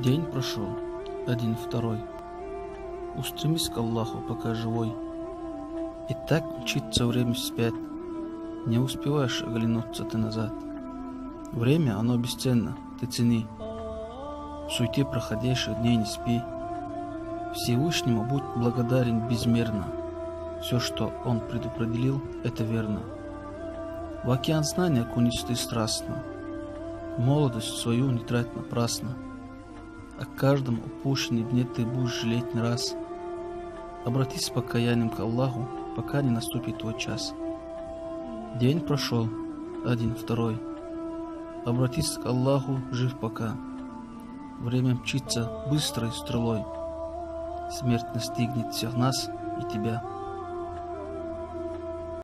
День прошел, один второй. Устремись к Аллаху, пока живой. И так мчится время вспять. Не успеваешь оглянуться ты назад. Время, оно бесценно, ты цени. В суете проходящих дней не спи. Всевышнему будь благодарен безмерно. Все, что он предопределил, это верно. В океан знаний окунись ты страстно. Молодость свою не трать напрасно. О каждом упущенном дне ты будешь жалеть не раз. Обратись с покаянием к Аллаху, пока не наступит твой час. День прошел, один второй. Обратись к Аллаху, жив пока. Время мчится быстрой стрелой. Смерть настигнет всех нас и тебя.